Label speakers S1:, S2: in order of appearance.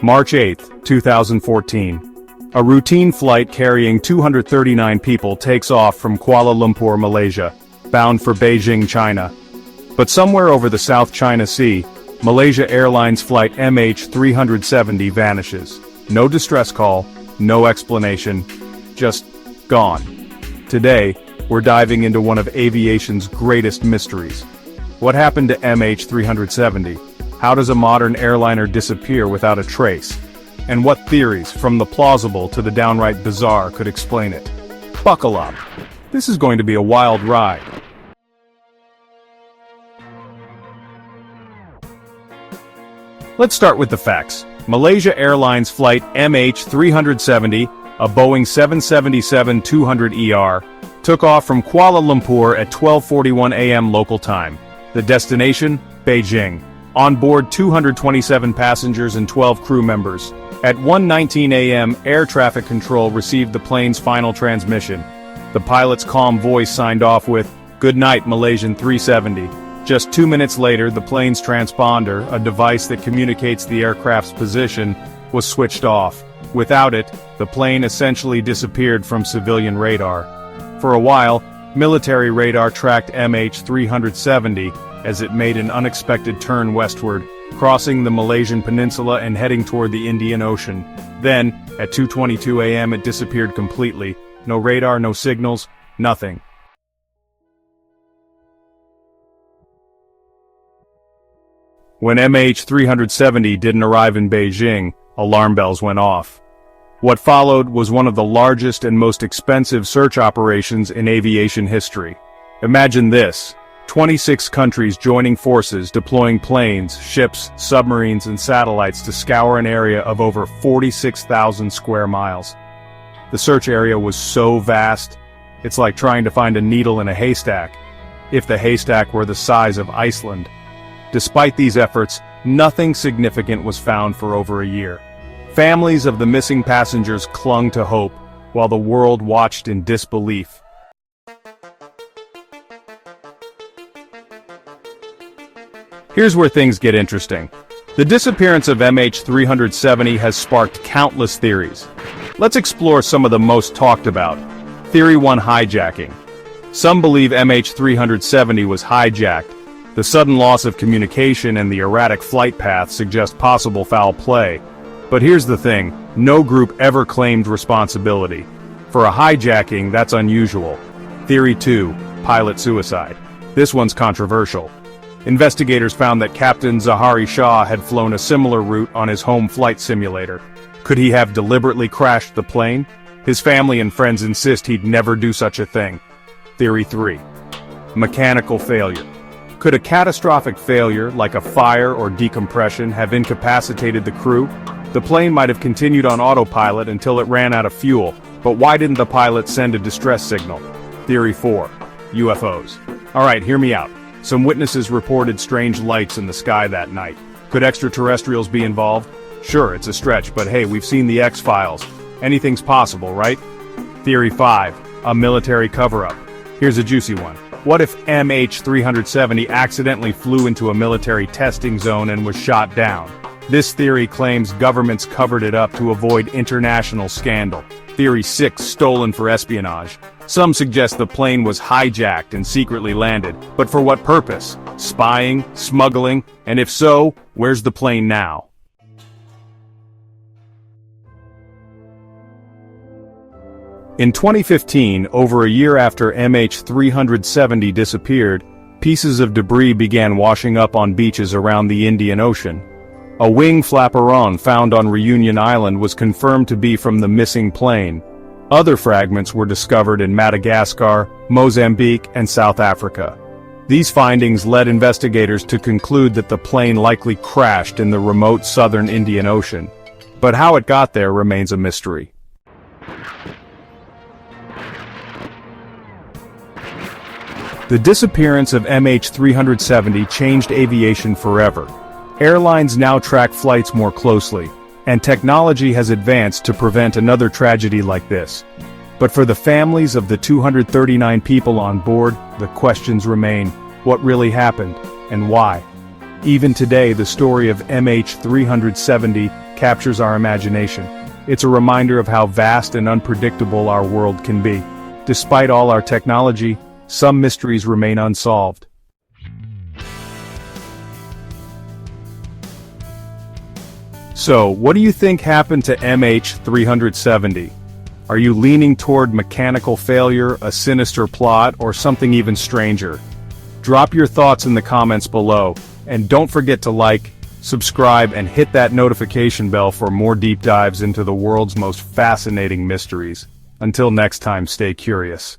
S1: March 8, 2014. A routine flight carrying 239 people takes off from Kuala Lumpur, Malaysia, bound for Beijing, China. But somewhere over the South China Sea, Malaysia Airlines Flight MH370 vanishes. No distress call, no explanation, just gone. Today, we're diving into one of aviation's greatest mysteries. What happened to MH370? How does a modern airliner disappear without a trace? And what theories, from the plausible to the downright bizarre, could explain it? Buckle up. This is going to be a wild ride. Let's start with the facts. Malaysia Airlines Flight MH370, a Boeing 777-200ER, took off from Kuala Lumpur at 12:41 a.m. local time. The destination? Beijing. On board 227 passengers and 12 crew members. At 1:19 a.m., air traffic control received the plane's final transmission. The pilot's calm voice signed off with, "Good night, Malaysian 370. Just 2 minutes later, the plane's transponder, a device that communicates the aircraft's position, was switched off. Without it, the plane essentially disappeared from civilian radar. For a while, military radar tracked MH370 as it made an unexpected turn westward, crossing the Malaysian peninsula and heading toward the Indian Ocean. Then, at 2:22 a.m. it disappeared completely. No radar, no signals, nothing. When MH370 didn't arrive in Beijing, alarm bells went off. What followed was one of the largest and most expensive search operations in aviation history. Imagine this: 26 countries joining forces, deploying planes, ships, submarines, and satellites to scour an area of over 46,000 square miles. The search area was so vast, it's like trying to find a needle in a haystack, if the haystack were the size of Iceland. Despite these efforts, nothing significant was found for over a year. Families of the missing passengers clung to hope, while the world watched in disbelief. Here's where things get interesting. The disappearance of MH370 has sparked countless theories. Let's explore some of the most talked about. Theory 1: hijacking. Some believe MH370 was hijacked. The sudden loss of communication and the erratic flight path suggest possible foul play. But here's the thing, no group ever claimed responsibility. For a hijacking, that's unusual. Theory 2: pilot suicide. This one's controversial. Investigators found that Captain Zahari Shah had flown a similar route on his home flight simulator. Could he have deliberately crashed the plane? His family and friends insist he'd never do such a thing. Theory 3: mechanical failure. Could a catastrophic failure, like a fire or decompression, have incapacitated the crew? The plane might have continued on autopilot until it ran out of fuel, but why didn't the pilot send a distress signal? Theory 4: UFOs. Alright, hear me out. Some witnesses reported strange lights in the sky that night. Could extraterrestrials be involved? Sure, it's a stretch, but hey, we've seen the X-Files. Anything's possible, right? Theory 5: a military cover-up. Here's a juicy one. What if MH370 accidentally flew into a military testing zone and was shot down? This theory claims governments covered it up to avoid international scandal. Theory 6: stolen for espionage. Some suggest the plane was hijacked and secretly landed, but for what purpose? Spying? Smuggling? And if so, where's the plane now? In 2015, over a year after MH370 disappeared, pieces of debris began washing up on beaches around the Indian Ocean. A wing flaperon found on Reunion Island was confirmed to be from the missing plane. Other fragments were discovered in Madagascar, Mozambique, and South Africa. These findings led investigators to conclude that the plane likely crashed in the remote southern Indian Ocean. But how it got there remains a mystery. The disappearance of MH370 changed aviation forever. Airlines now track flights more closely, and technology has advanced to prevent another tragedy like this. But for the families of the 239 people on board, the questions remain: what really happened, and why? Even today, the story of MH370 captures our imagination. It's a reminder of how vast and unpredictable our world can be. Despite all our technology, some mysteries remain unsolved. So, what do you think happened to MH370? Are you leaning toward mechanical failure, a sinister plot, or something even stranger? Drop your thoughts in the comments below, and don't forget to like, subscribe, and hit that notification bell for more deep dives into the world's most fascinating mysteries. Until next time, stay curious.